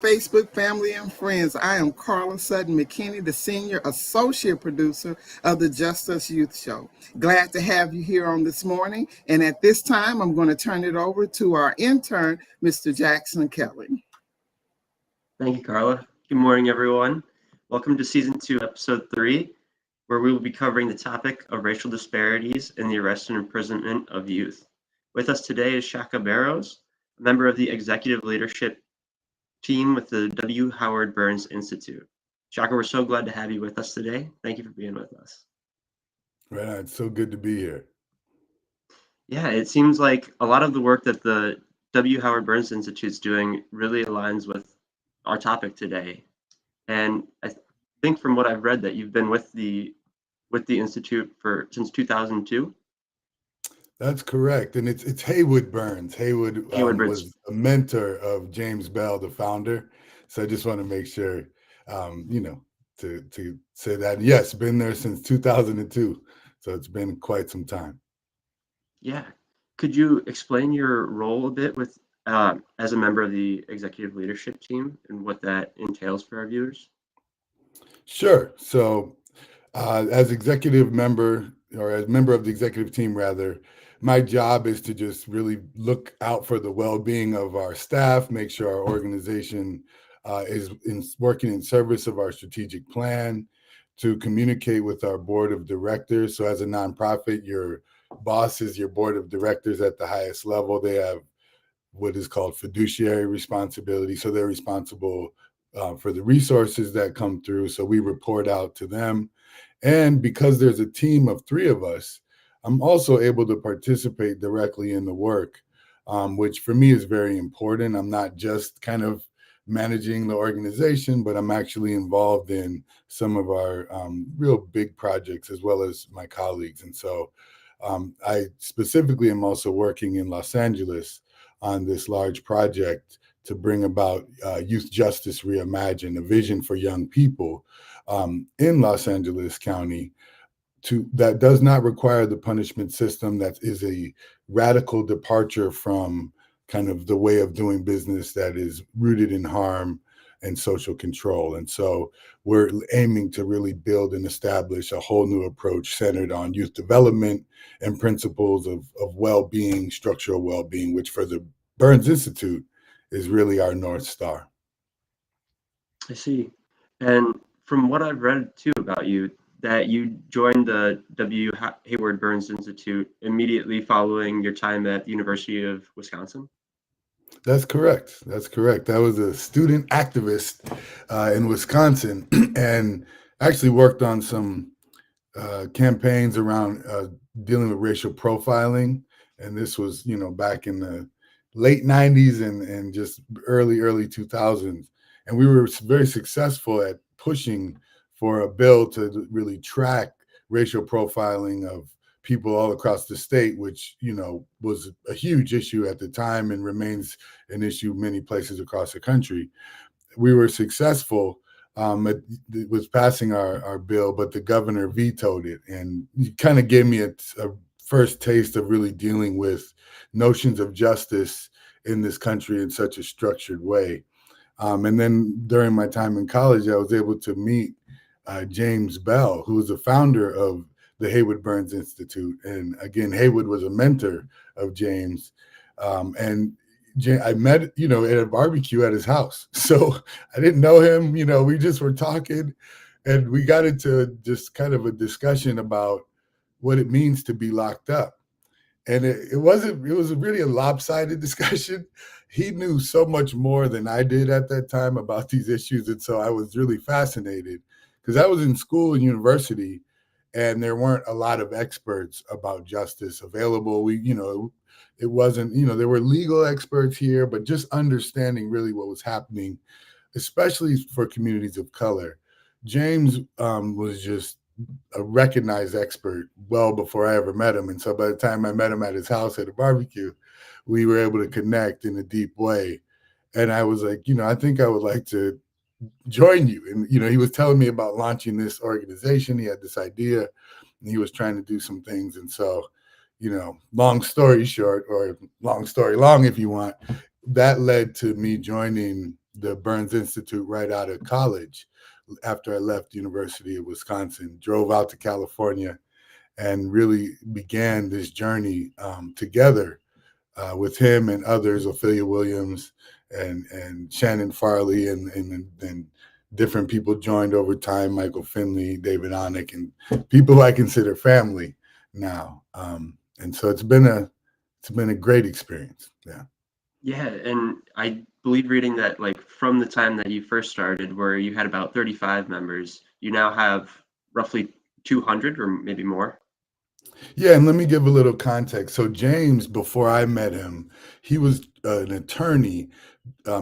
Facebook family and friends. I am Carla Sutton McKinney, the Senior Associate Producer of the JustUs Youth Show. Glad to have you here on this morning. And at this time, I'm going to turn it over to our intern, Mr. Jackson Kelly. Thank you, Carla. Good morning, everyone. Welcome to Season 2, Episode 3, where we will be covering the topic of racial disparities in the arrest and imprisonment of youth. With us today is Shaka Barrows, a member of the executive leadership team with the W. Howard Burns Institute. Shaka, we're so glad to have you with us today. Thank you for being with us. Right on. It's so good to be here. Yeah, it seems like a lot of the work that the W. Howard Burns Institute is doing really aligns with our topic today. And I think from what I've read that you've been with the Institute since 2002. That's correct. And it's Haywood Burns. Haywood Burns was a mentor of James Bell, the founder. So I just want to make sure, to say that, yes, been there since 2002. So it's been quite some time. Yeah. Could you explain your role a bit with as a member of the executive leadership team and what that entails for our viewers? Sure. So as executive member, or as member of the executive team, rather, my job is to just really look out for the well-being of our staff, make sure our organization is working in service of our strategic plan, to communicate with our board of directors. So as a nonprofit, your boss is your board of directors at the highest level. They have what is called fiduciary responsibility. So they're responsible for the resources that come through. So we report out to them. And because there's a team of 3 of us, I'm also able to participate directly in the work, which for me is very important. I'm not just kind of managing the organization, but I'm actually involved in some of our real big projects as well as my colleagues. And so I specifically am also working in Los Angeles on this large project to bring about Youth Justice Reimagined, a vision for young people in Los Angeles County that does not require the punishment system. That is a radical departure from kind of the way of doing business that is rooted in harm and social control. And so we're aiming to really build and establish a whole new approach centered on youth development and principles of well-being, structural well-being, which for the Burns Institute is really our North Star. I see. And from what I've read too about you, that you joined the W. Hayward Burns Institute immediately following your time at the University of Wisconsin? That's correct. That's correct. I was a student activist in Wisconsin and actually worked on some campaigns around dealing with racial profiling. And this was, back in the late 90s and just early 2000s. And we were very successful at pushing for a bill to really track racial profiling of people all across the state, which, was a huge issue at the time and remains an issue many places across the country. We were successful with passing our bill, but the governor vetoed it. And he kind of gave me a first taste of really dealing with notions of justice in this country in such a structured way. And then during my time in college, I was able to meet James Bell, who was the founder of the Haywood Burns Institute. And again, Haywood was a mentor of James. And I met, at a barbecue at his house. So I didn't know him, we just were talking and we got into just kind of a discussion about what it means to be locked up. And it was really a lopsided discussion. He knew so much more than I did at that time about these issues. And so I was really fascinated because I was in school and university and there weren't a lot of experts about justice available. It wasn't, there were legal experts here, but just understanding really what was happening, especially for communities of color. James was just a recognized expert well before I ever met him. And so by the time I met him at his house at a barbecue, we were able to connect in a deep way. And I was like, I think I would like to join you. And, he was telling me about launching this organization. He had this idea and he was trying to do some things. And so, long story short, or long story long, if you want, that led to me joining the Burns Institute right out of college after I left University of Wisconsin, drove out to California and really began this journey together with him and others, Ophelia Williams and Shannon Farley, and different people joined over time, Michael Finley, David Onick, and people I consider family now. And so it's been a great experience. Yeah. Yeah, and I believe reading that like from the time that you first started, where you had about 35 members, you now have roughly 200 or maybe more. Yeah, and let me give a little context. So James, before I met him, he was an attorney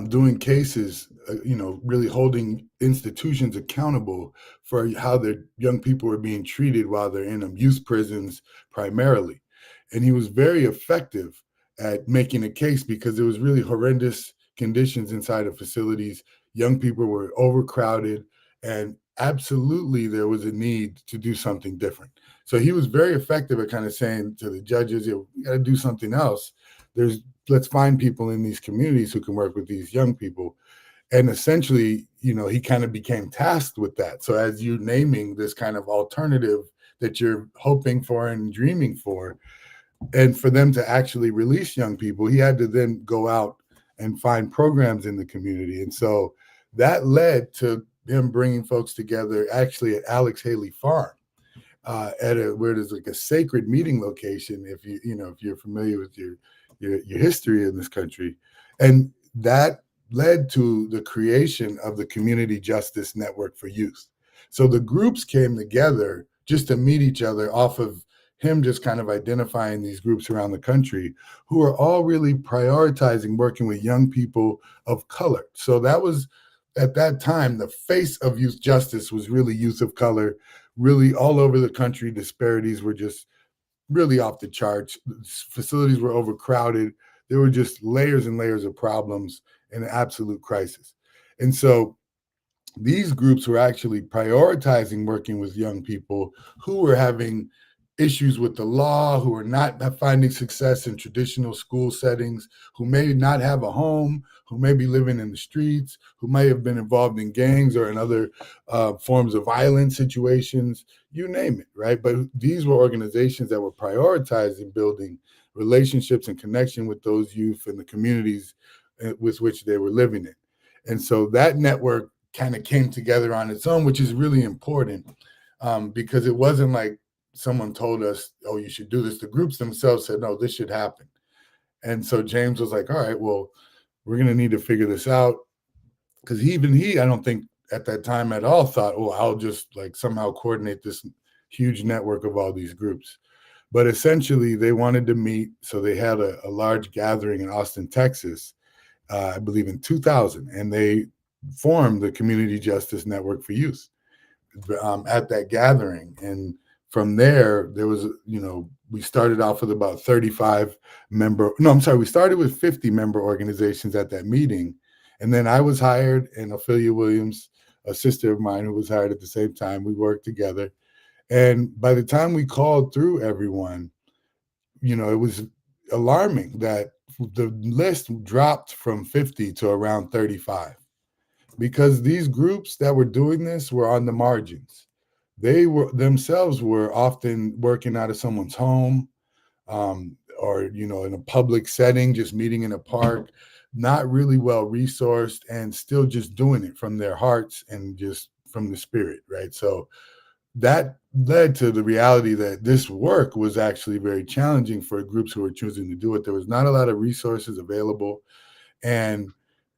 doing cases, really holding institutions accountable for how their young people are being treated while they're in youth prisons primarily. And he was very effective at making a case because there was really horrendous conditions inside of facilities. Young people were overcrowded, and absolutely there was a need to do something different. So he was very effective at kind of saying to the judges, you got to do something else. Let's find people in these communities who can work with these young people. And essentially, he kind of became tasked with that. So as you're naming this kind of alternative that you're hoping for and dreaming for, and for them to actually release young people, he had to then go out and find programs in the community. And so that led to him bringing folks together actually at Alex Haley Farm. Where there's like a sacred meeting location, if you're familiar with your history in this country, and that led to the creation of the Community Justice Network for Youth. So the groups came together just to meet each other off of him just kind of identifying these groups around the country who are all really prioritizing working with young people of color. So that was, at that time, the face of youth justice was really youth of color. Really all over the country, disparities were just really off the charts. Facilities were overcrowded. There were just layers and layers of problems and an absolute crisis. And so these groups were actually prioritizing working with young people who were having issues with the law, who are not finding success in traditional school settings, who may not have a home, who may be living in the streets, who may have been involved in gangs or in other forms of violent situations, you name it, right? But these were organizations that were prioritizing building relationships and connection with those youth and the communities with which they were living in. And so that network kind of came together on its own, which is really important because it wasn't like someone told us, oh, you should do this. The groups themselves said, no, this should happen. And so James was like, all right, well, we're going to need to figure this out. Because even he, I don't think at that time at all thought, oh, I'll just like somehow coordinate this huge network of all these groups. But essentially they wanted to meet. So they had a large gathering in Austin, Texas, I believe in 2000. And they formed the Community Justice Network for Youth at that gathering. And from there was, we started off with about we started with 50 member organizations at that meeting. And then I was hired, and Ophelia Williams, a sister of mine who was hired at the same time, we worked together. And by the time we called through everyone, it was alarming that the list dropped from 50 to around 35. Because these groups that were doing this were on the margins. They were themselves were often working out of someone's home, or in a public setting, just meeting in a park, not really well resourced, and still just doing it from their hearts and just from the spirit, right? So that led to the reality that this work was actually very challenging for groups who were choosing to do it. There was not a lot of resources available, and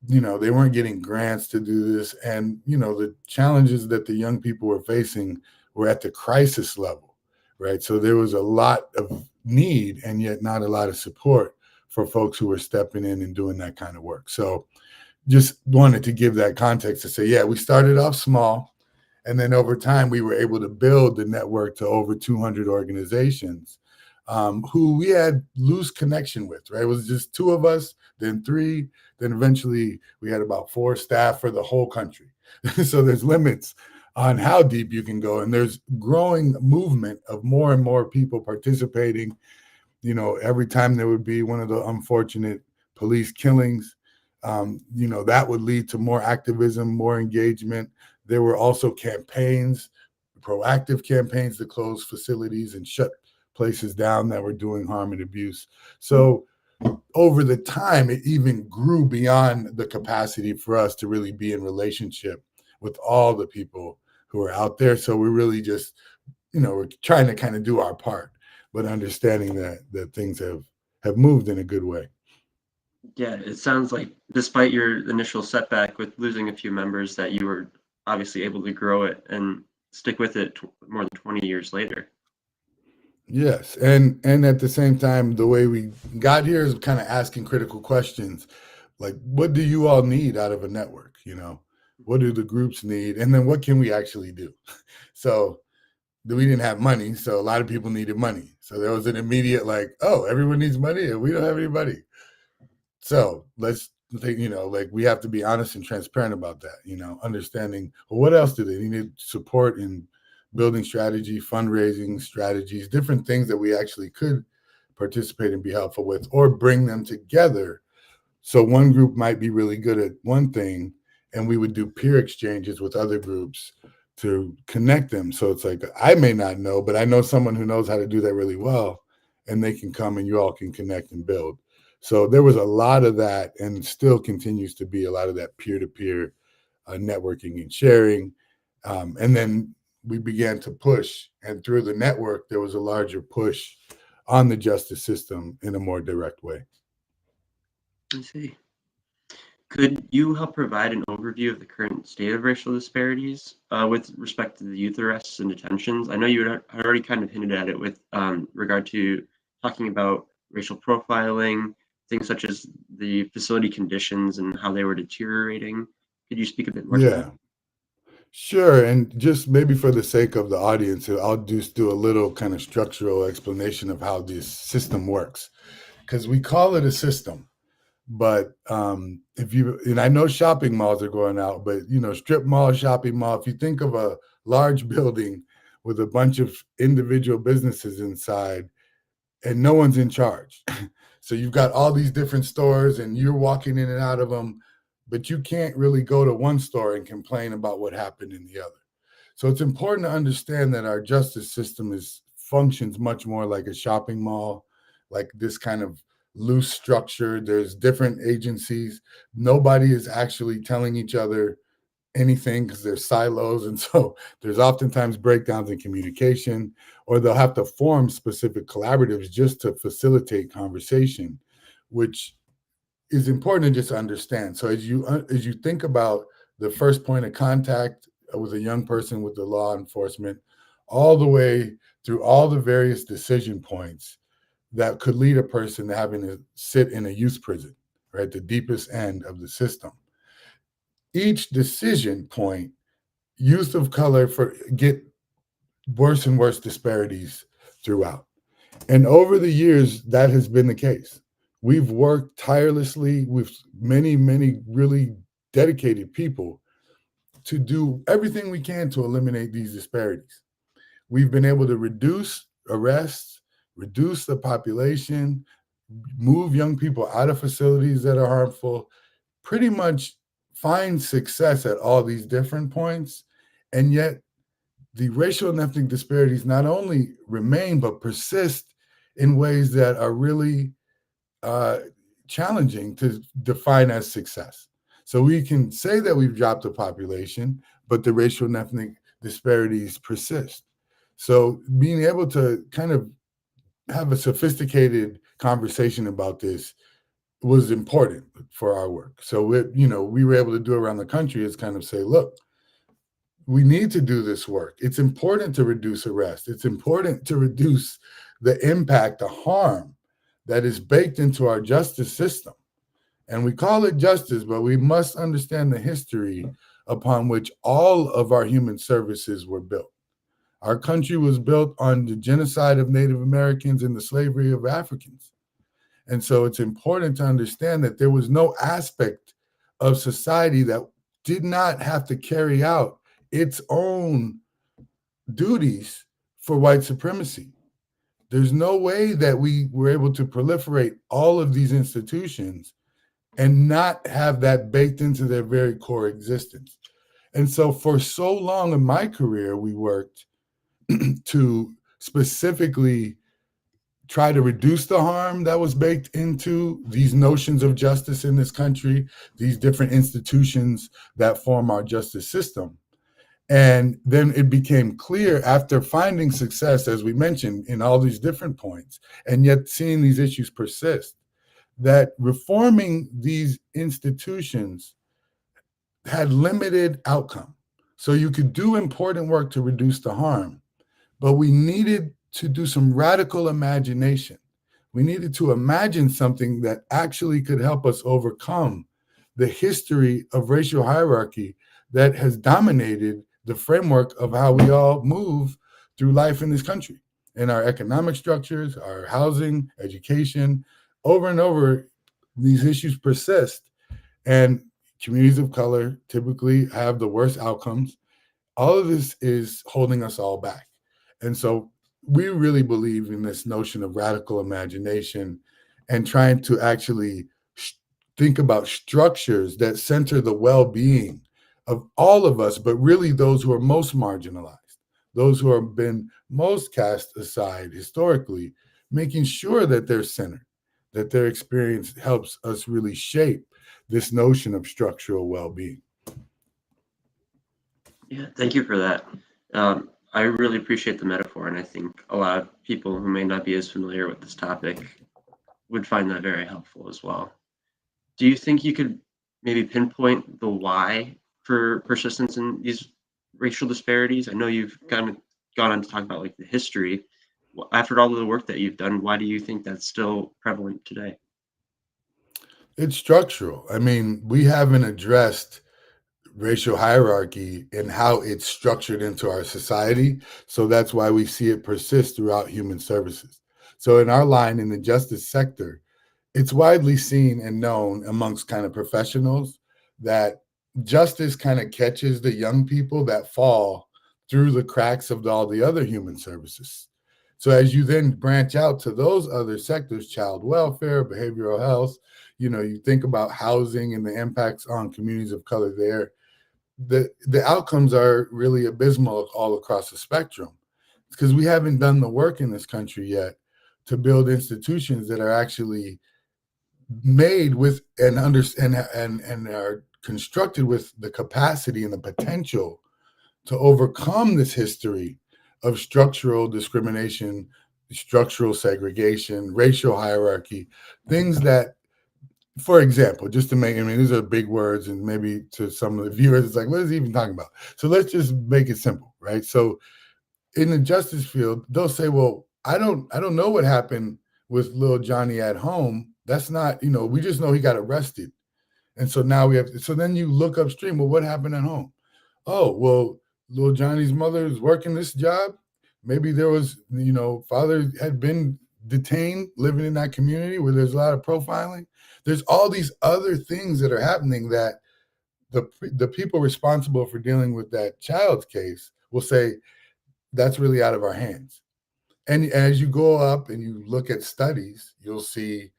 they weren't getting grants to do this. And, the challenges that the young people were facing were at the crisis level, right? So there was a lot of need and yet not a lot of support for folks who were stepping in and doing that kind of work. So just wanted to give that context to say, yeah, we started off small. And then over time, we were able to build the network to over 200 organizations who we had loose connection with, right? It was just two of us, then three, then eventually we had about 4 staff for the whole country. So there's limits on how deep you can go. And there's growing movement of more and more people participating. Every time there would be one of the unfortunate police killings, That would lead to more activism, more engagement. There were also campaigns, proactive campaigns to close facilities and shut places down that were doing harm and abuse. So over the time, it even grew beyond the capacity for us to really be in relationship with all the people who are out there. So we're really just, we're trying to kind of do our part, but understanding that things have moved in a good way. Yeah, it sounds like despite your initial setback with losing a few members, that you were obviously able to grow it and stick with it more than 20 years later. Yes, and at the same time, the way we got here is kind of asking critical questions, like what do you all need out of a network? What do the groups need, and then what can we actually do? So we didn't have money, so a lot of people needed money. So there was an immediate like, oh, everyone needs money, and we don't have any money. So let's think, like we have to be honest and transparent about that. Understanding, well, what else do they need? Support in building strategy, fundraising strategies, different things that we actually could participate and be helpful with, or bring them together. So one group might be really good at one thing, and we would do peer exchanges with other groups to connect them. So it's like, I may not know, but I know someone who knows how to do that really well, and they can come and you all can connect and build. So there was a lot of that, and still continues to be a lot of that peer-to-peer networking and sharing. And then we began to push, and through the network, there was a larger push on the justice system in a more direct way. I see. Could you help provide an overview of the current state of racial disparities with respect to the youth arrests and detentions? I know you had already kind of hinted at it with regard to talking about racial profiling, things such as the facility conditions and how they were deteriorating. Could you speak a bit more to that? Yeah, sure. And just maybe for the sake of the audience, I'll just do a little kind of structural explanation of how this system works, because we call it a system. But and I know shopping malls are going out, but strip mall, shopping mall, if you think of a large building with a bunch of individual businesses inside and no one's in charge. So you've got all these different stores and you're walking in and out of them, but you can't really go to one store and complain about what happened in the other. So it's important to understand that our justice system functions much more like a shopping mall, like this kind of loose structure. There's different agencies. Nobody is actually telling each other anything because there's silos. And so there's oftentimes breakdowns in communication, or they'll have to form specific collaboratives just to facilitate conversation, which is important to just understand. So as you think about the first point of contact with a young person with the law enforcement, all the way through all the various decision points that could lead a person to having to sit in a youth prison, right, the deepest end of the system. Each decision point, youth of color get worse and worse disparities throughout. And over the years, that has been the case. We've worked tirelessly with many, many really dedicated people to do everything we can to eliminate these disparities. We've been able to reduce arrests, reduce the population, move young people out of facilities that are harmful, pretty much find success at all these different points. And yet the racial and ethnic disparities not only remain, but persist in ways that are really challenging to define as success. So we can say that we've dropped the population, but the racial and ethnic disparities persist. So being able to kind of have a sophisticated conversation about this was important for our work. So we were able to do around the country is kind of say, look, we need to do this work. It's important to reduce arrest. It's important to reduce the impact, the harm that is baked into our justice system. And we call it justice, but we must understand the history upon which all of our human services were built. Our country was built on the genocide of Native Americans and the slavery of Africans. And so it's important to understand that there was no aspect of society that did not have to carry out its own duties for white supremacy. There's no way that we were able to proliferate all of these institutions and not have that baked into their very core existence. And so for so long in my career, we worked to specifically try to reduce the harm that was baked into these notions of justice in this country, these different institutions that form our justice system. And then it became clear after finding success, as we mentioned, in all these different points, and yet seeing these issues persist, that reforming these institutions had limited outcome. So you could do important work to reduce the harm, but we needed to do some radical imagination. We needed to imagine something that actually could help us overcome the history of racial hierarchy that has dominated the framework of how we all move through life in this country, in our economic structures, our housing, education. Over and over, these issues persist, and communities of color typically have the worst outcomes. All of this is holding us all back. And so we really believe in this notion of radical imagination and trying to actually think about structures that center the well-being of all of us, but really those who are most marginalized, those who have been most cast aside historically, making sure that they're centered, that their experience helps us really shape this notion of structural well-being. Yeah, thank you for that. I really appreciate the metaphor, and I think a lot of people who may not be as familiar with this topic would find that very helpful as well. Do you think you could maybe pinpoint the why for persistence in these racial disparities? I know you've kind of gone on to talk about like the history. After all of the work that you've done, why do you think that's still prevalent today? It's structural. I mean, we haven't addressed racial hierarchy and how it's structured into our society. So that's why we see it persist throughout human services. So in our line in the justice sector, it's widely seen and known amongst kind of professionals that justice kind of catches the young people that fall through the cracks of all the other human services. So as you then branch out to those other sectors, child welfare, behavioral health, you think about housing and the impacts on communities of color there, the outcomes are really abysmal all across the spectrum, because we haven't done the work in this country yet to build institutions that are actually made with and are constructed with the capacity and the potential to overcome this history of structural discrimination, structural segregation, racial hierarchy, things that, for example, just to make, I mean, these are big words, and maybe to some of the viewers, it's like, what is he even talking about? So let's just make it simple, right? So in the justice field, they'll say, well, I don't know what happened with little Johnny at home. That's not, we just know he got arrested. And so now so then you look upstream, well, what happened at home? Oh, well, little Johnny's mother is working this job. Maybe there was, father had been detained living in that community where there's a lot of profiling. There's all these other things that are happening that the people responsible for dealing with that child's case will say, that's really out of our hands. And as you go up and you look at studies, you'll see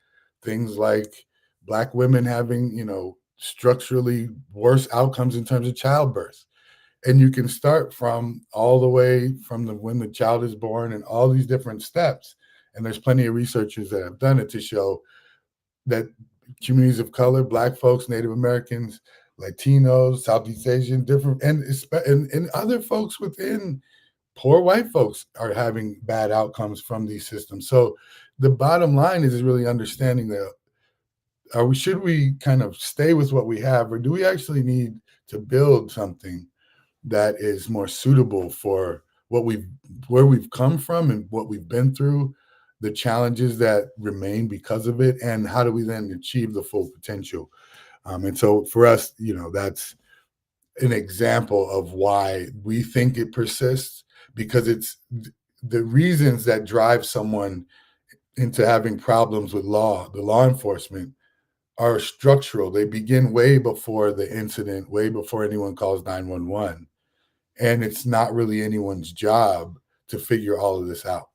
things like Black women having, structurally worse outcomes in terms of childbirth. And you can start from all the way from when the child is born and all these different steps. And there's plenty of researchers that have done it to show that communities of color, Black folks, Native Americans, Latinos, Southeast Asian, different, and other folks within poor white folks are having bad outcomes from these systems. So the bottom line is really understanding that should we kind of stay with what we have, or do we actually need to build something that is more suitable for where we've come from and what we've been through, the challenges that remain because of it, and how do we then achieve the full potential? And so for us, that's an example of why we think it persists, because it's the reasons that drive someone into having problems with the law enforcement are structural. They begin way before the incident, way before anyone calls 911. And it's not really anyone's job to figure all of this out.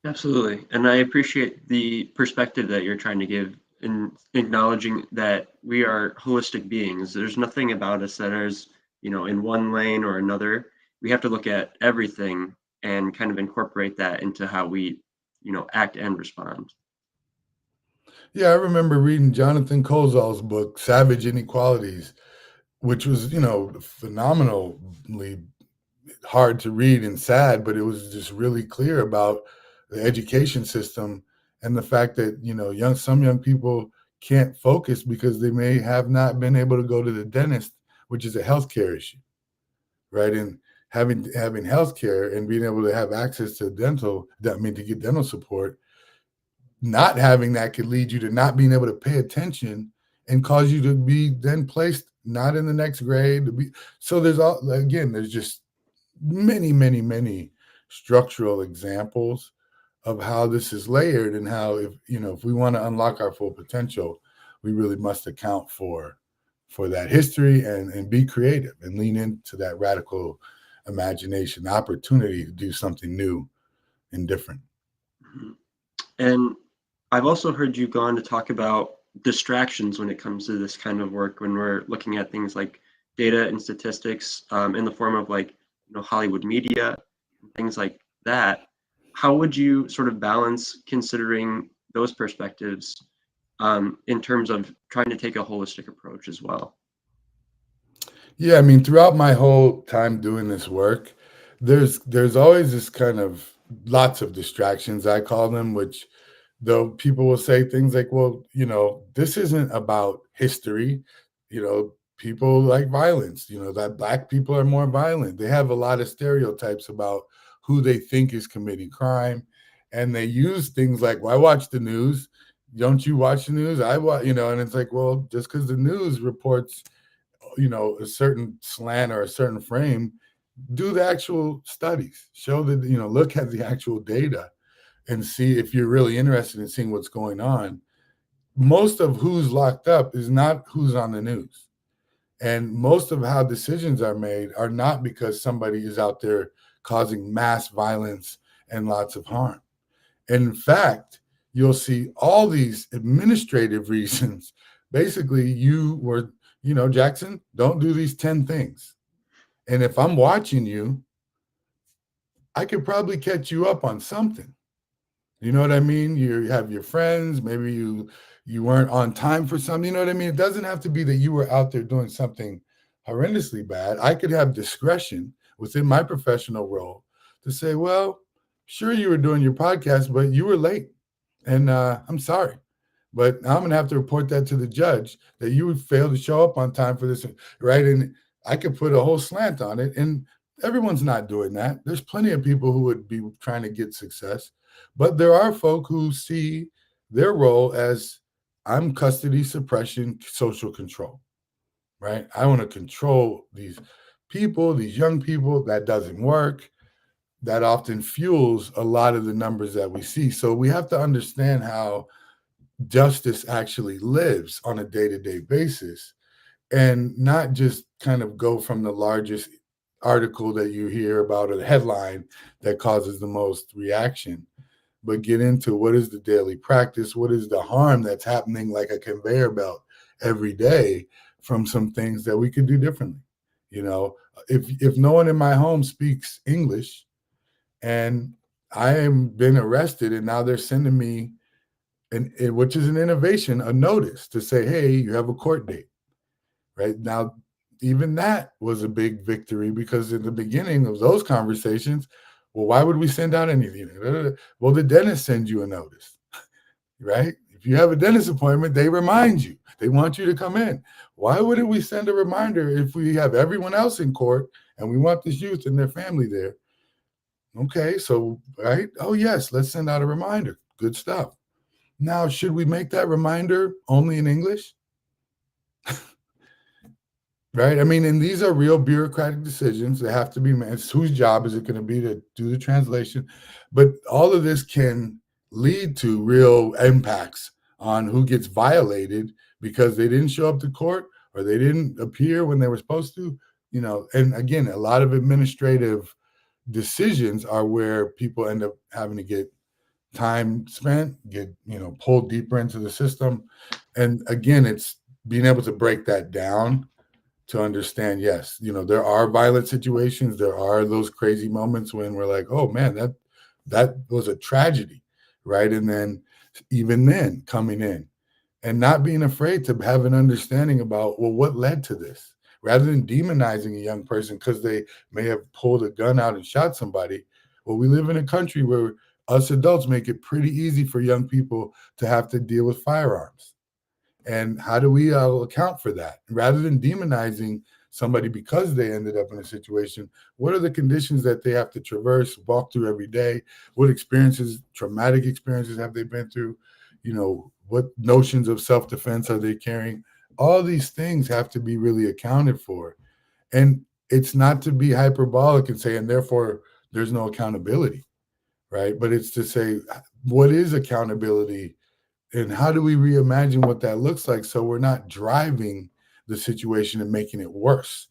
Absolutely. And I appreciate the perspective that you're trying to give in acknowledging that we are holistic beings. There's nothing about us that is, in one lane or another. We have to look at everything and kind of incorporate that into how we, act and respond. Yeah, I remember reading Jonathan Kozol's book, Savage Inequalities, which was, phenomenally hard to read and sad, but it was just really clear about the education system and the fact that, some young people can't focus because they may have not been able to go to the dentist, which is a healthcare issue, right? And having healthcare and being able to have access to to get dental support, not having that could lead you to not being able to pay attention and cause you to be then placed not in the next grade to be. So there's just many, many, many structural examples of how this is layered and how if we want to unlock our full potential, we really must account for that history and be creative and lean into that radical imagination, the opportunity to do something new and different. Mhm. And I've also heard you go on to talk about distractions when it comes to this kind of work, when we're looking at things like data and statistics in the form of Hollywood media and things like that. How would you sort of balance considering those perspectives in terms of trying to take a holistic approach as well? Yeah, I mean, throughout my whole time doing this work, there's always this kind of lots of distractions, I call them, which though people will say things like, well, this isn't about history. People like violence, that Black people are more violent. They have a lot of stereotypes about who they think is committing crime. And they use things like, well, I watch the news. Don't you watch the news? I watch, and it's like, well, just because the news reports a certain slant or a certain frame, do the actual studies, show that, look at the actual data and see if you're really interested in seeing what's going on. Most of who's locked up is not who's on the news. And most of how decisions are made are not because somebody is out there causing mass violence and lots of harm. And in fact, you'll see all these administrative reasons. Basically, Jackson, don't do these 10 things. And if I'm watching you, I could probably catch you up on something. You know what I mean? You have your friends, maybe you weren't on time for something, you know what I mean? It doesn't have to be that you were out there doing something horrendously bad. I could have discretion within my professional role to say, well, sure, you were doing your podcast, but you were late. And I'm sorry. But I'm going to have to report that to the judge that you failed to show up on time for this, right? And I could put a whole slant on it. And everyone's not doing that. There's plenty of people who would be trying to get success. But there are folk who see their role as I'm custody, suppression, social control, right? I want to control these people, these young people. That doesn't work. That often fuels a lot of the numbers that we see. So we have to understand how justice actually lives on a day-to-day basis and not just kind of go from the largest article that you hear about or the headline that causes the most reaction, but get into what is the daily practice, what is the harm that's happening like a conveyor belt every day from some things that we could do differently. If no one in my home speaks English and I am been arrested and now they're sending me which is an innovation, a notice to say, hey, you have a court date. Right now, even that was a big victory because in the beginning of those conversations, well, why would we send out anything? Well, the dentist sends you a notice, right? If you have a dentist appointment, they remind you. They want you to come in. Why wouldn't we send a reminder if we have everyone else in court and we want this youth and their family there? Okay, so, right? Oh, yes, let's send out a reminder. Good stuff. Now, should we make that reminder only in English? Right? I mean, and these are real bureaucratic decisions that have to be made. Whose job is it going to be to do the translation? But all of this can lead to real impacts on who gets violated because they didn't show up to court or they didn't appear when they were supposed to. And again, a lot of administrative decisions are where people end up having to get time spent, get, pulled deeper into the system. And again, it's being able to break that down to understand, yes, there are violent situations. There are those crazy moments when we're like, oh man, that was a tragedy, right? And then even then coming in and not being afraid to have an understanding about, well, what led to this? Rather than demonizing a young person because they may have pulled a gun out and shot somebody. Well, we live in a country where us adults make it pretty easy for young people to have to deal with firearms. And how do we account for that? Rather than demonizing somebody because they ended up in a situation, what are the conditions that they have to traverse, walk through every day? What experiences, traumatic experiences have they been through? What notions of self-defense are they carrying? All these things have to be really accounted for. And it's not to be hyperbolic and say, and therefore there's no accountability, right? But it's to say, what is accountability? And how do we reimagine what that looks like so we're not driving the situation and making it worse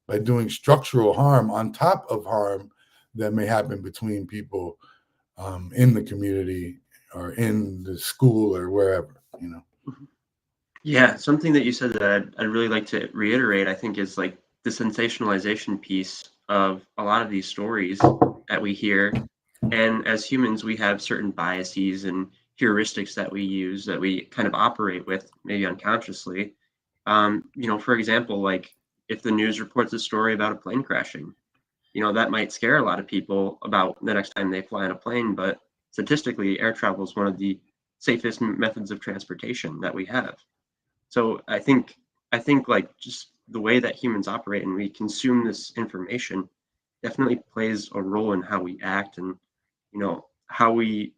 by doing structural harm on top of harm that may happen between people in the community or in the school or wherever. Yeah, something that you said that I'd really like to reiterate, I think, is like the sensationalization piece of a lot of these stories that we hear. And as humans, we have certain biases and heuristics that we use that we kind of operate with, maybe unconsciously. For example, like if the news reports a story about a plane crashing, that might scare a lot of people about the next time they fly on a plane, but statistically, air travel is one of the safest methods of transportation that we have. So I think like just the way that humans operate and we consume this information definitely plays a role in how we act and how we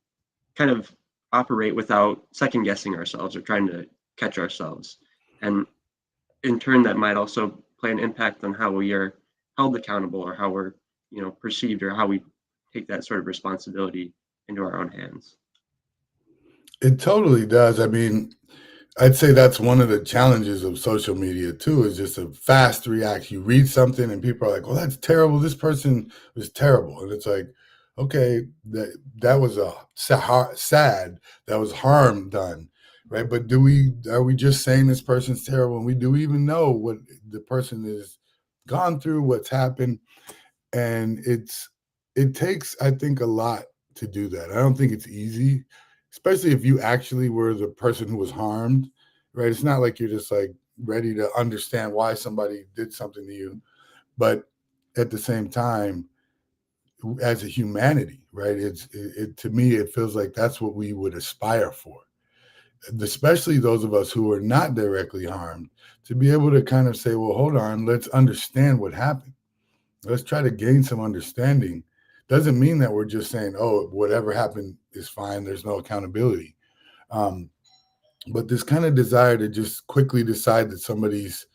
kind of operate without second guessing ourselves or trying to catch ourselves. And in turn that might also play an impact on how we are held accountable or how we're perceived or how we take that sort of responsibility into our own hands. It totally does. I mean, I'd say that's one of the challenges of social media too, is just a fast reaction. You read something and people are like, well, that's terrible. This person was terrible. And it's like, okay, that was a sad, that was harm done. Right. But are we just saying this person's terrible? And do we even know what the person has gone through, what's happened? And it takes, I think, a lot to do that. I don't think it's easy, especially if you actually were the person who was harmed, right? It's not like you're just like ready to understand why somebody did something to you, but at the same time, as a humanity, right? To me, it feels like that's what we would aspire for, especially those of us who are not directly harmed, to be able to kind of say, well, hold on, let's understand what happened. Let's try to gain some understanding. Doesn't mean that we're just saying, oh, whatever happened is fine. There's no accountability. But this kind of desire to just quickly decide that somebody's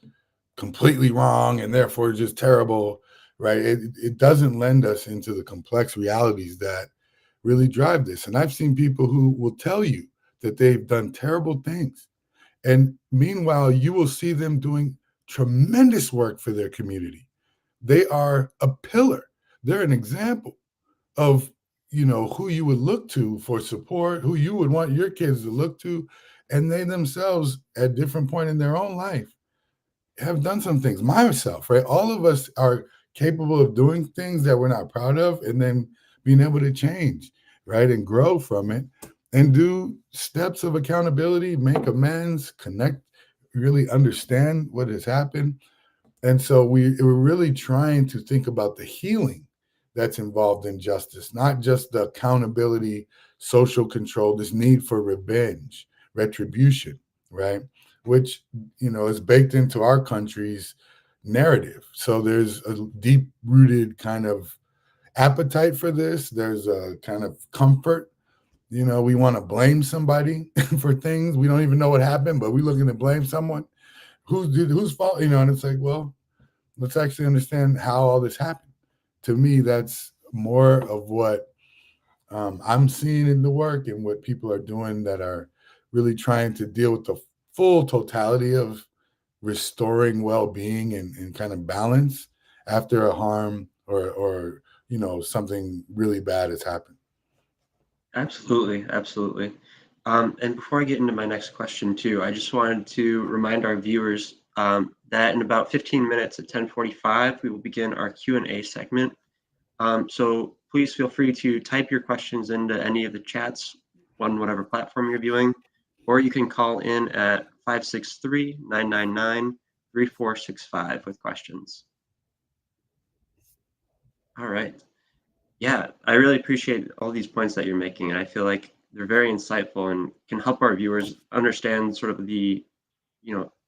completely wrong and therefore just terrible, right? It doesn't lend us into the complex realities that really drive this. And I've seen people who will tell you that they've done terrible things. And meanwhile, you will see them doing tremendous work for their community. They are a pillar. They're an example of, who you would look to for support, who you would want your kids to look to. And they themselves, at different point in their own life, have done some things. Myself, right? All of us are capable of doing things that we're not proud of and then being able to change, right? And grow from it and do steps of accountability, make amends, connect, really understand what has happened. And so we're really trying to think about the healing that's involved in justice, not just the accountability, social control, this need for revenge, retribution, right? Which, is baked into our country's narrative. So there's a deep rooted kind of appetite for this. There's a kind of comfort. We want to blame somebody for things. We don't even know what happened, but we're looking to blame someone. Whose fault? And it's like, well, let's actually understand how all this happened. To me, that's more of what I'm seeing in the work and what people are doing that are really trying to deal with the full totality of restoring well-being and kind of balance after a harm or something really bad has happened. Absolutely, absolutely. And before I get into my next question too, I just wanted to remind our viewers that in about 15 minutes at 10:45, we will begin our Q&A segment. So please feel free to type your questions into any of the chats on whatever platform you're viewing, or you can call in at 563-999-3465 with questions. All right. Yeah, I really appreciate all these points that you're making, and I feel like they're very insightful and can help our viewers understand sort of the,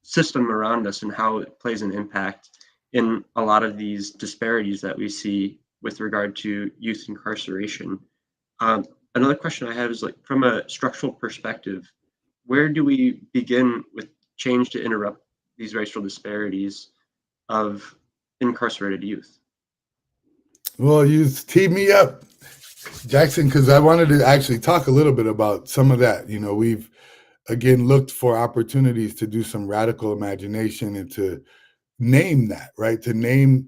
system around us and how it plays an impact in a lot of these disparities that we see with regard to youth incarceration. Another question I have is like from a structural perspective, where do we begin with change to interrupt these racial disparities of incarcerated youth? Well, you teed me up, Jackson, because I wanted to actually talk a little bit about some of that. We've again looked for opportunities to do some radical imagination and to name that, right? To name,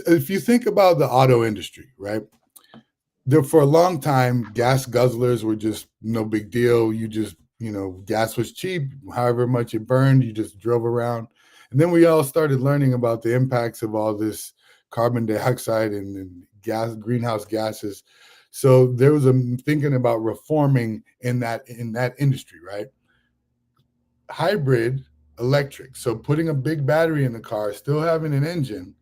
if you think about the auto industry, right? There for a long time, gas guzzlers were just no big deal. You just, gas was cheap. However much it burned, you just drove around. And then we all started learning about the impacts of all this carbon dioxide and gas, greenhouse gases. So there was a thinking about reforming in that industry, right? Hybrid electric. So putting a big battery in the car, still having an engine,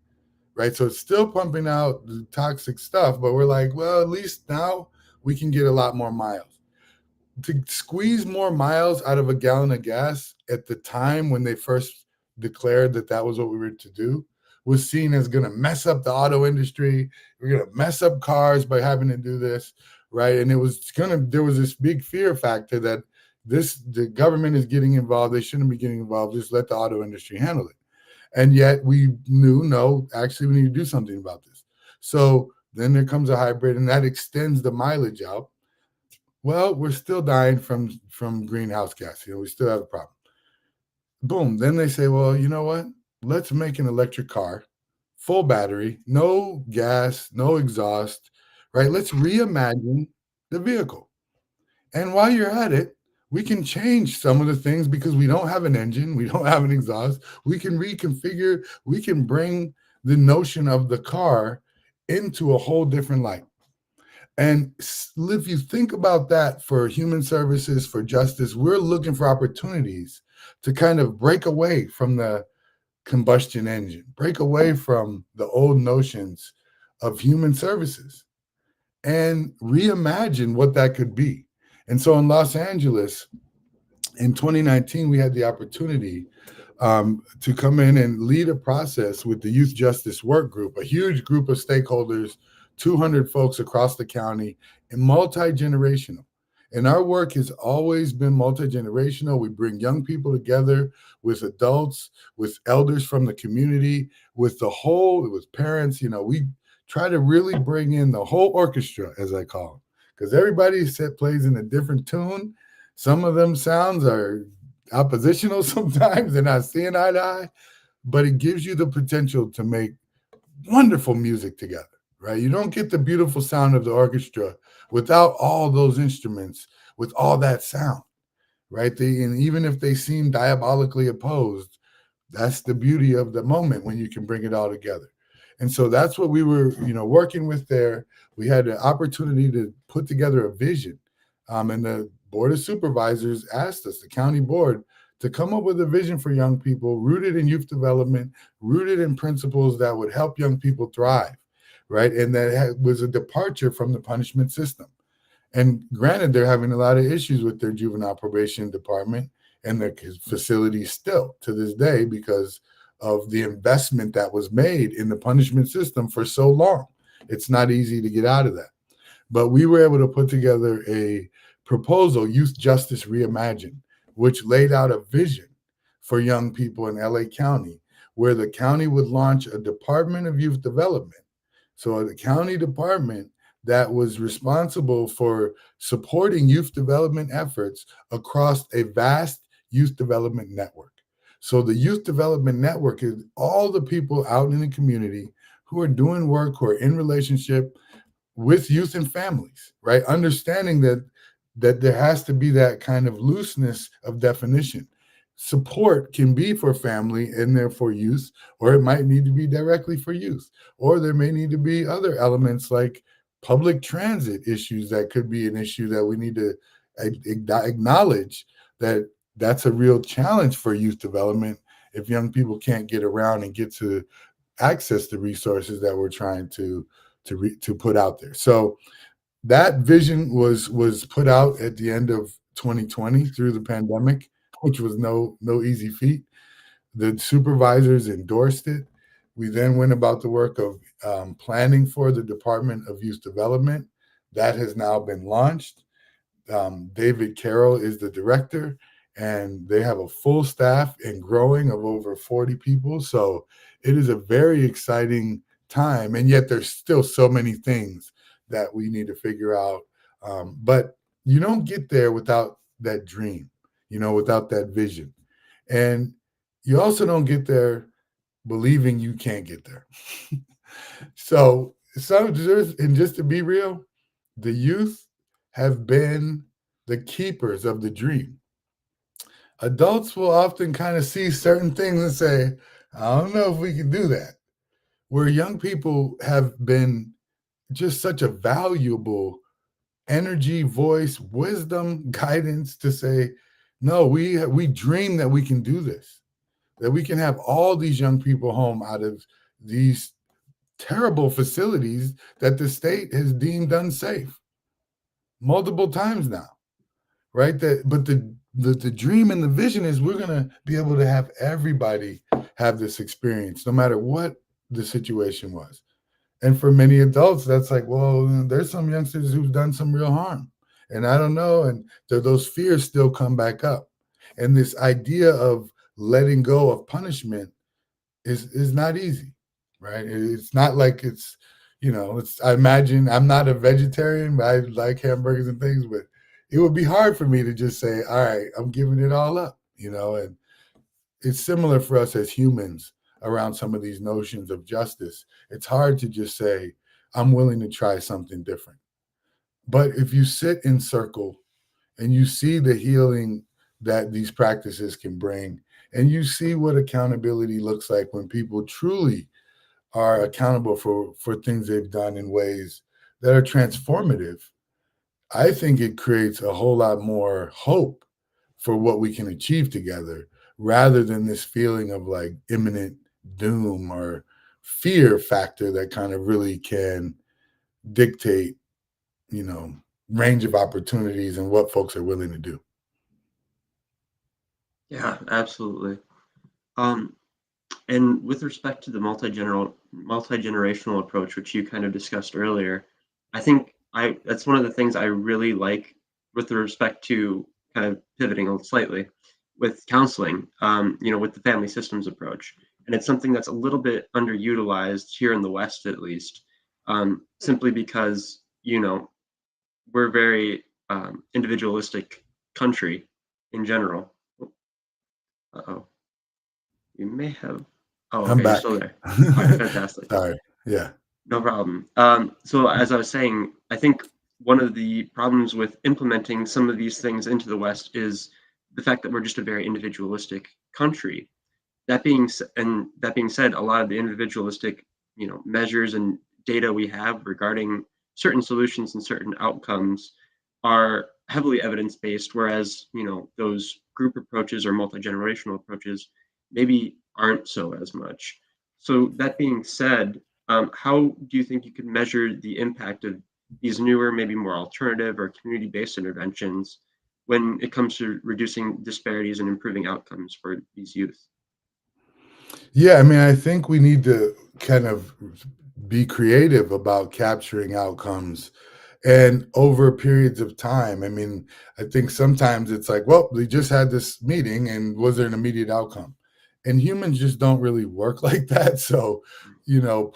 right? So it's still pumping out the toxic stuff, but we're like, well, at least now we can get a lot more miles. To squeeze more miles out of a gallon of gas at the time when they first declared that that was what we were to do was seen as going to mess up the auto industry. We're going to mess up cars by having to do this, right? And there was this big fear factor that the government is getting involved. They shouldn't be getting involved. Just let the auto industry handle it. And yet we knew, no, actually, we need to do something about this. So then there comes a hybrid, and that extends the mileage out. Well, we're still dying from greenhouse gas. We still have a problem. Boom. Then they say, well, you know what? Let's make an electric car, full battery, no gas, no exhaust, right? Let's reimagine the vehicle. And while you're at it, we can change some of the things because we don't have an engine, we don't have an exhaust. We can reconfigure, we can bring the notion of the car into a whole different light. And if you think about that for human services, for justice, we're looking for opportunities to kind of break away from the combustion engine, break away from the old notions of human services and reimagine what that could be. And so in Los Angeles, in 2019, we had the opportunity to come in and lead a process with the Youth Justice Work Group, a huge group of stakeholders, 200 folks across the county, and multi-generational. And our work has always been multi-generational. We bring young people together with adults, with elders from the community, with parents. We try to really bring in the whole orchestra, as I call them, because everybody plays in a different tune. Some of them sounds are oppositional sometimes. They're not seeing eye to eye, but it gives you the potential to make wonderful music together, right? You don't get the beautiful sound of the orchestra without all those instruments, with all that sound, right? And even if they seem diabolically opposed, that's the beauty of the moment when you can bring it all together. And so that's what we were, working with there. We had an opportunity to put together a vision. And the Board of Supervisors asked us, the county board, to come up with a vision for young people rooted in youth development, rooted in principles that would help young people thrive, right? And that was a departure from the punishment system. And granted, they're having a lot of issues with their juvenile probation department and their facilities still to this day because of the investment that was made in the punishment system for so long. It's not easy to get out of that. But we were able to put together a proposal, Youth Justice Reimagined, which laid out a vision for young people in LA County, where the county would launch a Department of Youth Development. So the county department that was responsible for supporting youth development efforts across a vast youth development network. So the Youth Development Network is all the people out in the community who are doing work, who are in relationship with youth and families, right? Understanding that that there has to be that kind of looseness of definition. Support can be for family and therefore youth, or it might need to be directly for youth, or there may need to be other elements like public transit issues that could be an issue that we need to acknowledge that that's a real challenge for youth development if young people can't get around and get to access the resources that we're trying to put out there. So that vision was put out at the end of 2020 through the pandemic, which was no easy feat. The supervisors endorsed it. We then went about the work of planning for the Department of Youth Development. That has now been launched. David Carroll is the director, and they have a full staff and growing of over 40 people. So it is a very exciting time, and yet there's still so many things that we need to figure out. But you don't get there without that dream, without that vision. And you also don't get there believing you can't get there. So, and just to be real, the youth have been the keepers of the dream. Adults will often kind of see certain things and say, I don't know if we can do that. Where young people have been just such a valuable energy, voice, wisdom, guidance to say, no, we dream that we can do this, that we can have all these young people home out of these terrible facilities that the state has deemed unsafe multiple times now, right? But the dream and the vision is we're going to be able to have everybody have this experience, no matter what the situation was. And for many adults, that's like, well, there's some youngsters who've done some real harm. And I don't know. And those fears still come back up. And this idea of letting go of punishment is not easy, right? It's not like I imagine I'm not a vegetarian, but I like hamburgers and things, but it would be hard for me to just say, all right, I'm giving it all up, and it's similar for us as humans around some of these notions of justice. It's hard to just say, I'm willing to try something different. But if you sit in circle and you see the healing that these practices can bring, and you see what accountability looks like when people truly are accountable for things they've done in ways that are transformative, I think it creates a whole lot more hope for what we can achieve together, rather than this feeling of like imminent doom or fear factor that kind of really can dictate, range of opportunities and what folks are willing to do. Yeah, absolutely. And with respect to the multi-generational approach, which you kind of discussed earlier, I think that's one of the things I really like with respect to kind of pivoting slightly with counseling, with the family systems approach. And it's something that's a little bit underutilized here in the West, at least, simply because, we're a very individualistic country in general. Uh-oh. You may have. Oh, okay, I'm back. you're still there. All right, fantastic. Sorry. Yeah. No problem. So as I was saying, I think one of the problems with implementing some of these things into the West is the fact that we're just a very individualistic country. That being said, a lot of the individualistic, measures and data we have regarding certain solutions and certain outcomes are heavily evidence-based, whereas, those group approaches or multi-generational approaches maybe aren't so as much. So that being said, how do you think you could measure the impact of these newer, maybe more alternative or community-based interventions when it comes to reducing disparities and improving outcomes for these youth? Yeah, I mean, I think we need to kind of be creative about capturing outcomes and over periods of time. I mean, I think sometimes it's like, well, we just had this meeting and was there an immediate outcome? And humans just don't really work like that. So,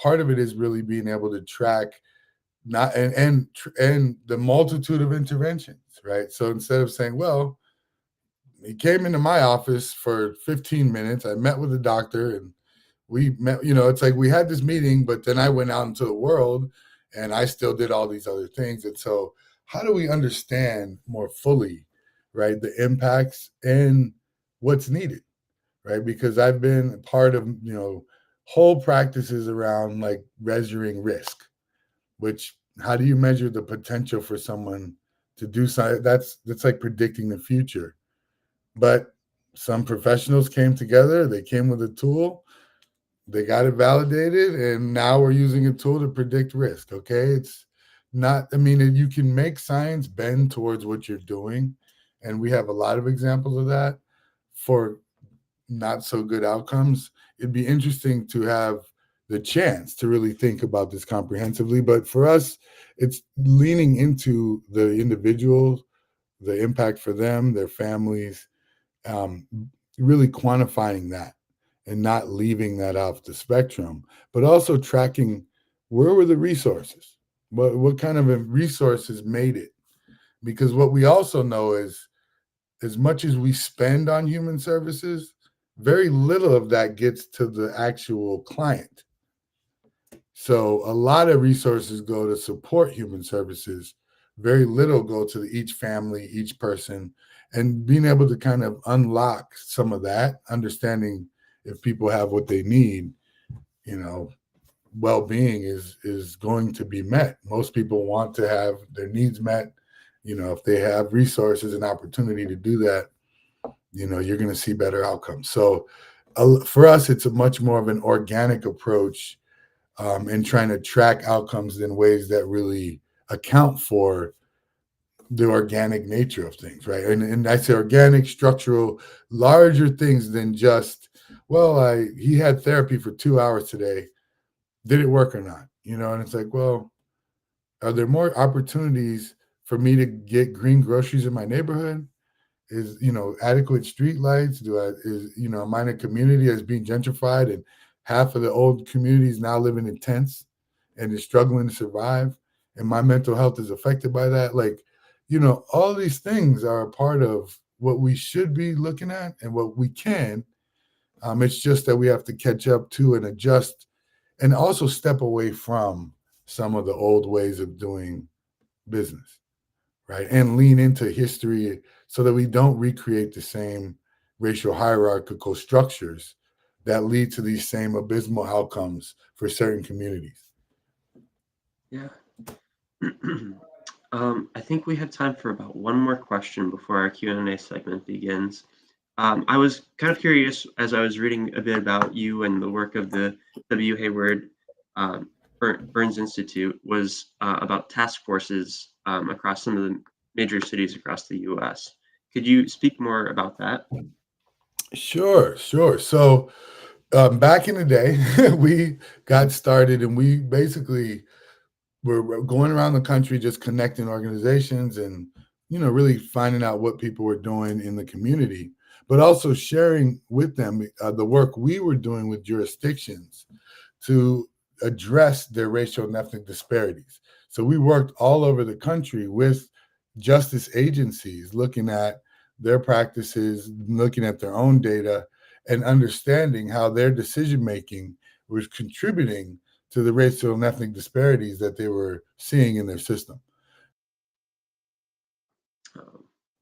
part of it is really being able to track not and the multitude of interventions, right? So instead of saying, well, he came into my office for 15 minutes, I met with the doctor and we met, it's like we had this meeting, but then I went out into the world and I still did all these other things. And so how do we understand more fully, right, the impacts and what's needed, right? Because I've been a part of, whole practices around like measuring risk, which how do you measure the potential for someone to do something? That's like predicting the future. But some professionals came together, they came with a tool, they got it validated, and now we're using a tool to predict risk. Okay. It's not, I mean, you can make science bend towards what you're doing. And we have a lot of examples of that for not so good outcomes. It'd be interesting to have the chance to really think about this comprehensively. But for us, it's leaning into the individual, the impact for them, their families, um, really quantifying that and not leaving that off the spectrum, but also tracking where were the resources, what kind of resources made it. Because what we also know is as much as we spend on human services, very little of that gets to the actual client. So a lot of resources go to support human services. Very little go to each family, each person, and being able to kind of unlock some of that, understanding if people have what they need, you know, well-being is going to be met. Most people want to have their needs met. If they have resources and opportunity to do that, you're going to see better outcomes. So for us, it's a much more of an organic approach and trying to track outcomes in ways that really account for the organic nature of things, right? And I say organic, structural, larger things than just, well, he had therapy for 2 hours today. Did it work or not? And it's like, well, are there more opportunities for me to get green groceries in my neighborhood? Is adequate street lights? Am I in a community that's being gentrified and half of the old communities now living in tents and is struggling to survive, and my mental health is affected by that? Like, all these things are a part of what we should be looking at and what we can. It's just that we have to catch up to and adjust and also step away from some of the old ways of doing business, right? And lean into history so that we don't recreate the same racial hierarchical structures that lead to these same abysmal outcomes for certain communities. Yeah. I think we have time for about one more question before our Q&A segment begins. I was kind of curious as I was reading a bit about you and the work of the W. Hayward Burns Institute was about task forces across some of the major cities across the U.S. Could you speak more about that? Sure. So back in the day, we got started and we basically were going around the country just connecting organizations and, really finding out what people were doing in the community, but also sharing with them the work we were doing with jurisdictions to address their racial and ethnic disparities. So we worked all over the country with justice agencies, looking at their practices, looking at their own data, and understanding how their decision making was contributing to the racial and ethnic disparities that they were seeing in their system.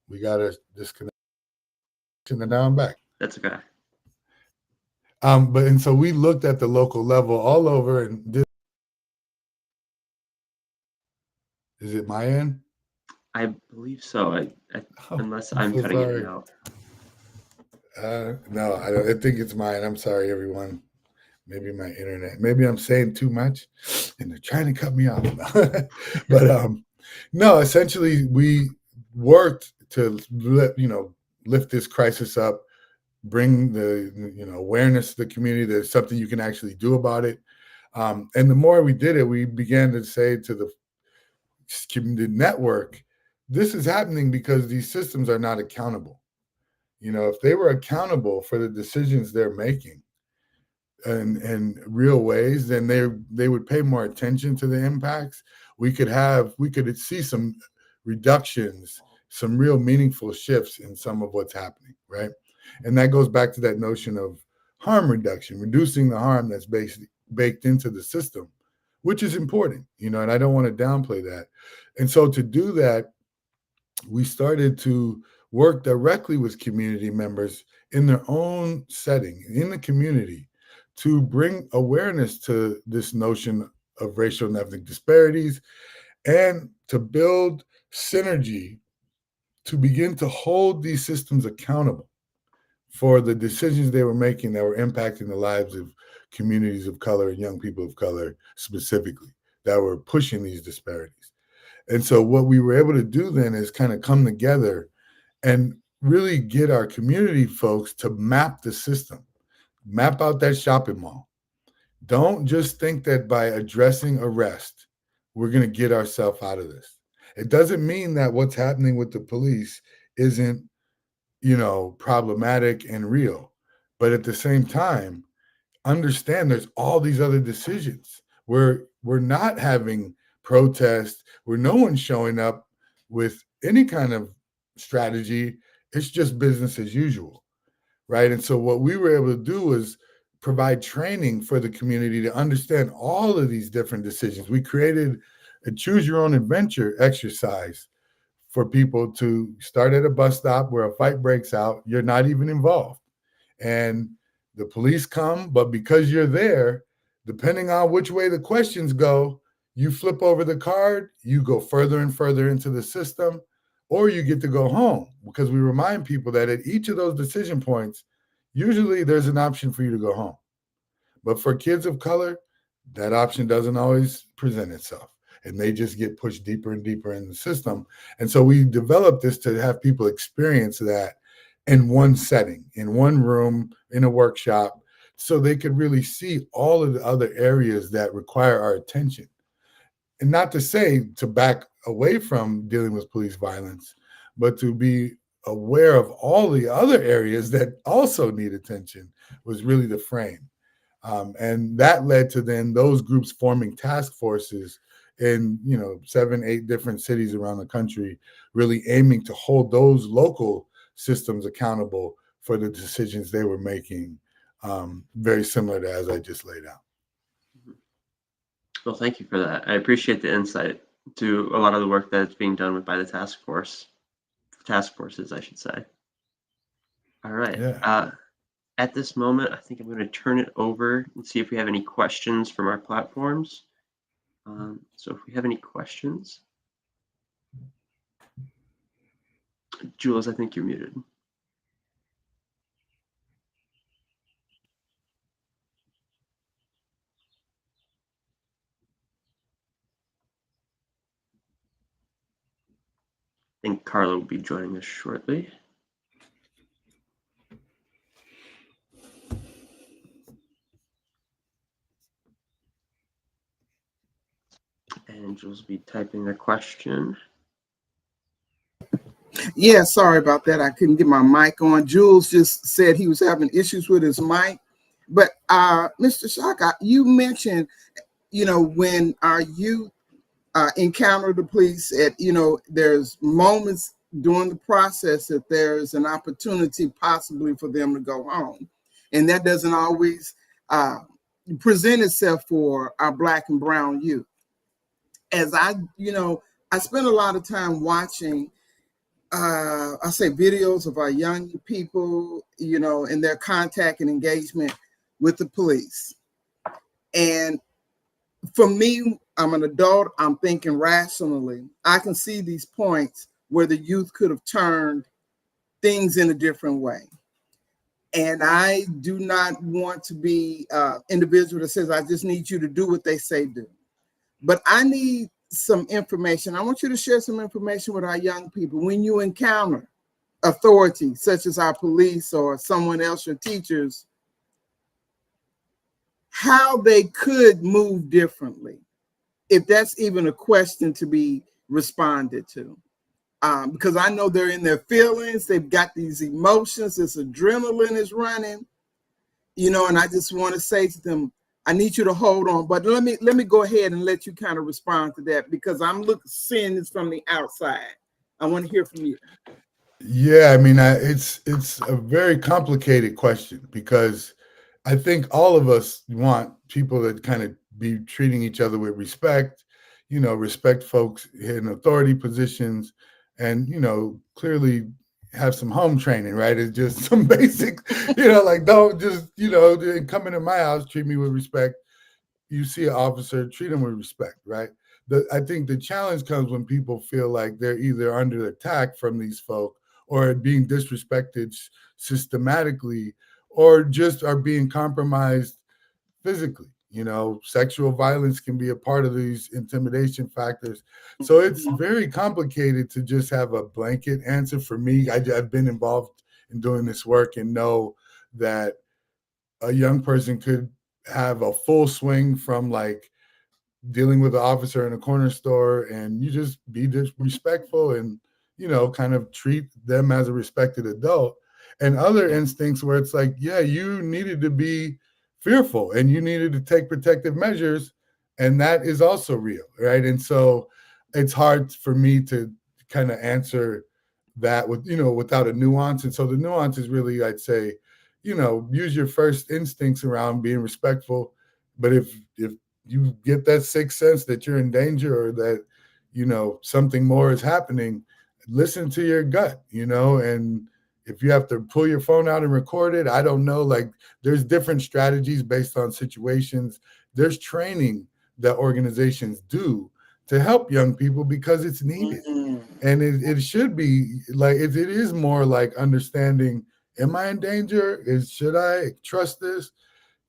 We got to disconnect, and now I'm back. That's okay. And so we looked at the local level all over, and is it my end? I believe so. Unless I'm so cutting sorry. it out. No, I think it's mine. I'm sorry, everyone. Maybe my internet. Maybe I'm saying too much, and they're trying to cut me off. But no. Essentially, we worked to lift this crisis up, bring the awareness to the community. There's something you can actually do about it. And the more we did it, we began to say to the network, this is happening because these systems are not accountable. If they were accountable for the decisions they're making in real ways, then they would pay more attention to the impacts. We could see some reductions, some real meaningful shifts in some of what's happening, right? And that goes back to that notion of harm reduction, reducing the harm that's basically baked into the system, which is important, and I don't want to downplay that. And so to do that, we started to work directly with community members in their own setting, in the community, to bring awareness to this notion of racial and ethnic disparities and to build synergy to begin to hold these systems accountable for the decisions they were making that were impacting the lives of communities of color and young people of color specifically that were pushing these disparities. And so what we were able to do then is kind of come together and really get our community folks to map the system, map out that shopping mall. Don't just think that by addressing arrest, we're going to get ourselves out of this. It doesn't mean that what's happening with the police isn't, problematic and real. But at the same time, understand there's all these other decisions where we're not having protests, where no one's showing up with any kind of strategy. It's just business as usual, right? And so what we were able to do was provide training for the community to understand all of these different decisions. We created a choose your own adventure exercise for people to start at a bus stop where a fight breaks out. You're not even involved. And the police come, but because you're there, depending on which way the questions go, you flip over the card, you go further and further into the system, or you get to go home, because we remind people that at each of those decision points, usually there's an option for you to go home. But for kids of color, that option doesn't always present itself, and they just get pushed deeper and deeper in the system. And so we developed this to have people experience that in one setting, in one room, in a workshop, so they could really see all of the other areas that require our attention. And not to say to back away from dealing with police violence, but to be aware of all the other areas that also need attention was really the frame. And that led to then those groups forming task forces in 7, 8 different cities around the country, really aiming to hold those local systems accountable for the decisions they were making, very similar to as I just laid out. Well, thank you for that. I appreciate the insight to a lot of the work that's being done by the task forces, I should say. All right. Yeah. At this moment, I think I'm going to turn it over and see if we have any questions from our platforms. So if we have any questions, Jules, I think you're muted. I think Carla will be joining us shortly. And Jules will be typing a question. Yeah, sorry about that. I couldn't get my mic on. Jules just said he was having issues with his mic. But Mr. Shaka, you mentioned, when our youth encounter the police at, there's moments during the process that there's an opportunity possibly for them to go home. And that doesn't always present itself for our Black and brown youth. As I spend a lot of time watching, I say videos of our young people, and their contact and engagement with the police. And for me, I'm an adult, I'm thinking rationally. I can see these points where the youth could have turned things in a different way. And I do not want to be an individual that says, I just need you to do what they say do. But I need some information. I want you to share some information with our young people. When you encounter authority, such as our police or someone else, your teachers, how they could move differently, if that's even a question to be responded to. Because I know they're in their feelings, they've got these emotions, this adrenaline is running, and I just want to say to them, I need you to hold on. But let me go ahead and let you kind of respond to that, because I'm seeing this from the outside. I want to hear from you. Yeah, I mean, it's a very complicated question, because I think all of us want people to kind of be treating each other with respect, respect folks in authority positions, and, clearly have some home training, right? It's just some basic, like don't just, come into my house, treat me with respect. You see an officer, treat them with respect, right? I think the challenge comes when people feel like they're either under attack from these folk or being disrespected systematically, or just are being compromised physically. Sexual violence can be a part of these intimidation factors. So it's very complicated to just have a blanket answer. For me, I've been involved in doing this work and know that a young person could have a full swing from like dealing with an officer in a corner store, and you just be disrespectful and kind of treat them as a respected adult. And other instincts where it's like, yeah, you needed to be fearful and you needed to take protective measures, and that is also real, right? And so it's hard for me to kind of answer that with without a nuance. And so the nuance is really, I'd say, use your first instincts around being respectful. But if you get that sixth sense that you're in danger, or that something more is happening, listen to your gut, and if you have to pull your phone out and record it, I don't know, like there's different strategies based on situations. There's training that organizations do to help young people because it's needed. And it should be like, it is more like understanding, am I in danger? Should I trust this?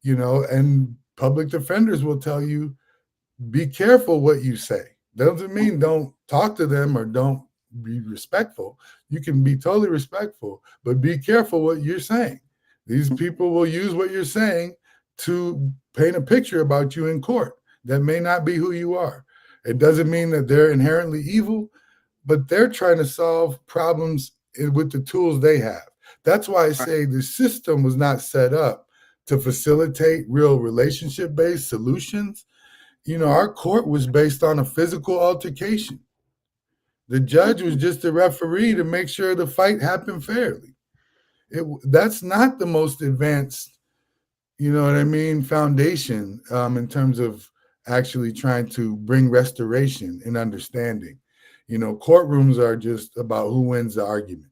And public defenders will tell you, be careful what you say. Doesn't mean don't talk to them or don't be respectful. You can be totally respectful, but be careful what you're saying. These people will use what you're saying to paint a picture about you in court that may not be who you are. It doesn't mean that they're inherently evil, but they're trying to solve problems with the tools they have. That's why I say the system was not set up to facilitate real relationship-based solutions. Our court was based on a physical altercation. The judge was just a referee to make sure the fight happened fairly. That's not the most advanced, foundation in terms of actually trying to bring restoration and understanding. Courtrooms are just about who wins the argument.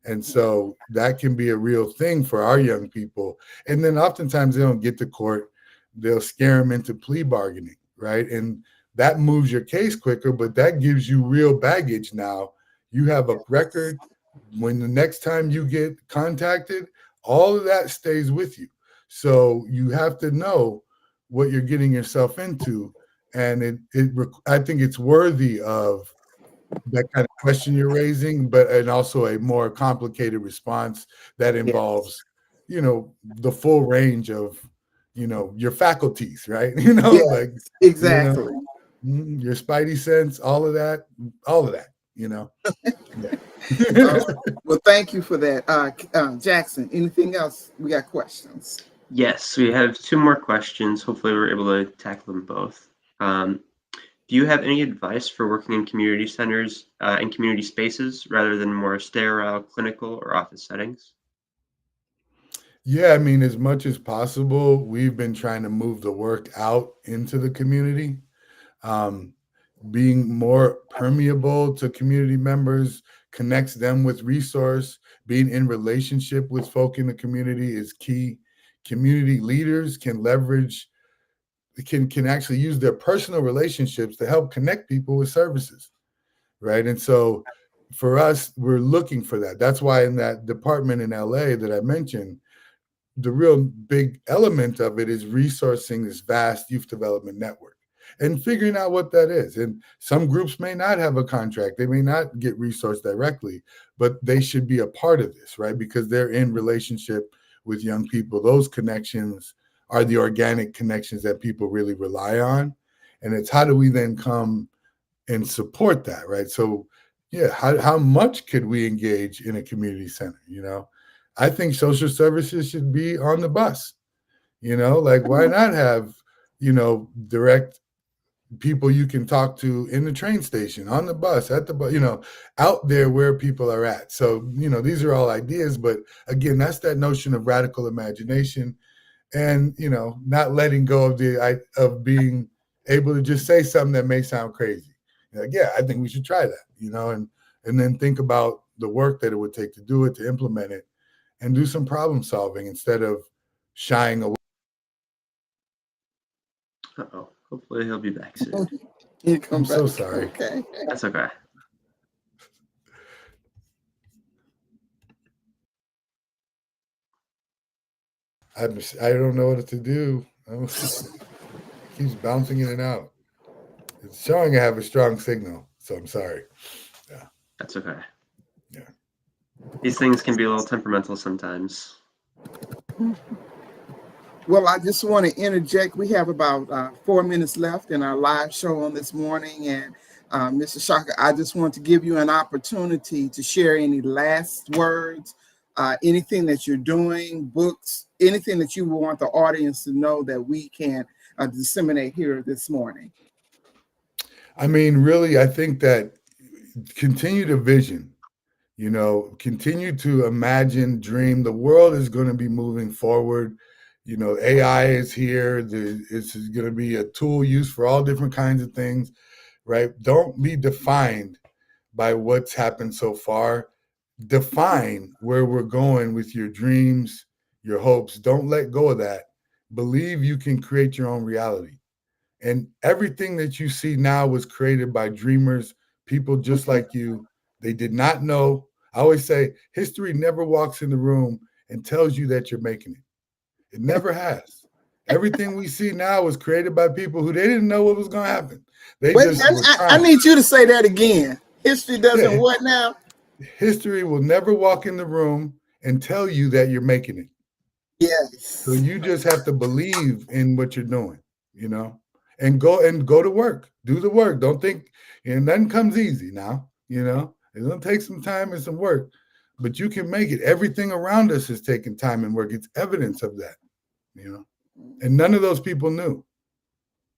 And so that can be a real thing for our young people. And then oftentimes they don't get to court. They'll scare them into plea bargaining, right? And that moves your case quicker, but that gives you real baggage now. You have a record. When the next time you get contacted, all of that stays with you. So you have to know what you're getting yourself into. And I think it's worthy of that kind of question you're raising, and also a more complicated response that involves, the full range of, your faculties, right? Like exactly. Your spidey sense, all of that. Yeah. Well, thank you for that, Jackson. Anything else? We got questions. Yes, we have two more questions. Hopefully we're able to tackle them both. Do you have any advice for working in community centers and community spaces rather than more sterile, clinical, or office settings? Yeah, I mean, as much as possible, we've been trying to move the work out into the community. Being more permeable to community members connects them with resource. Being in relationship with folk in the community is key. Community leaders can actually use their personal relationships to help connect people with services, right? And so for us, we're looking for that. That's why in that department in LA that I mentioned, the real big element of it is resourcing this vast youth development network and figuring out what that is. And some groups may not have a contract. They may not get resourced directly, but they should be a part of this, right? Because they're in relationship with young people. Those connections are the organic connections that people really rely on. And it's how do we then come and support that, right? So yeah, how much could we engage in a community center? I think social services should be on the bus, like why not have, direct people you can talk to in the train station, on the bus, at the bus, out there where people are at. So, these are all ideas, but again, that's that notion of radical imagination. and not letting go of being able to just say something that may sound crazy. Like, yeah, I think we should try that, and then think about the work that it would take to do it, to implement it, and do some problem solving instead of shying away. Uh-oh. Hopefully he'll be back soon. I'm so sorry. Okay. That's okay. I don't know what to do. Keeps bouncing in and out. It's showing I have a strong signal, so I'm sorry. Yeah. That's okay. Yeah. These things can be a little temperamental sometimes. Well, I just want to interject. We have about 4 minutes left in our live show on this morning. And Mr. Shaka, I just want to give you an opportunity to share any last words, anything that you're doing, books, anything that you want the audience to know that we can disseminate here this morning. I mean, really, I think that continue to vision, continue to imagine, dream. The world is going to be moving forward. AI is here. It's going to be a tool used for all different kinds of things, right? Don't be defined by what's happened so far. Define where we're going with your dreams, your hopes. Don't let go of that. Believe you can create your own reality. And everything that you see now was created by dreamers, people just like you. They did not know. I always say history never walks in the room and tells you that you're making it. It never has. Everything we see now was created by people who they didn't know what was going to happen. I need you to say that again. History doesn't what now? History will never walk in the room and tell you that you're making it. Yes. So you just have to believe in what you're doing, and go to work. Do the work. Don't think, and nothing comes easy now, It's going to take some time and some work, but you can make it. Everything around us is taking time and work. It's evidence of that, and none of those people knew.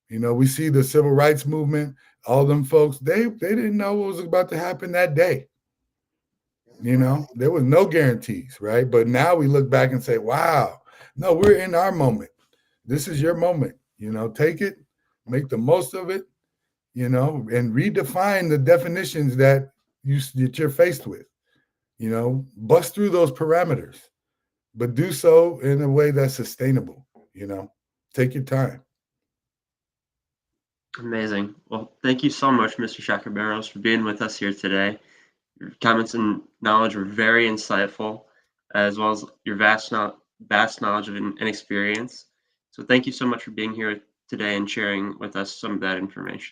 We see the civil rights movement, all them folks, they didn't know what was about to happen that day. There was no guarantees, right? But now we look back and say, wow, no, we're in our moment. This is your moment. Take it, make the most of it, and redefine the definitions that you're faced with. Bust through those parameters, but do so in a way that's sustainable. Take your time. Amazing. Well, thank you so much, Mr. Shaka Barros, for being with us here today. Your comments and knowledge were very insightful, as well as your vast knowledge and experience. So thank you so much for being here today and sharing with us some of that information.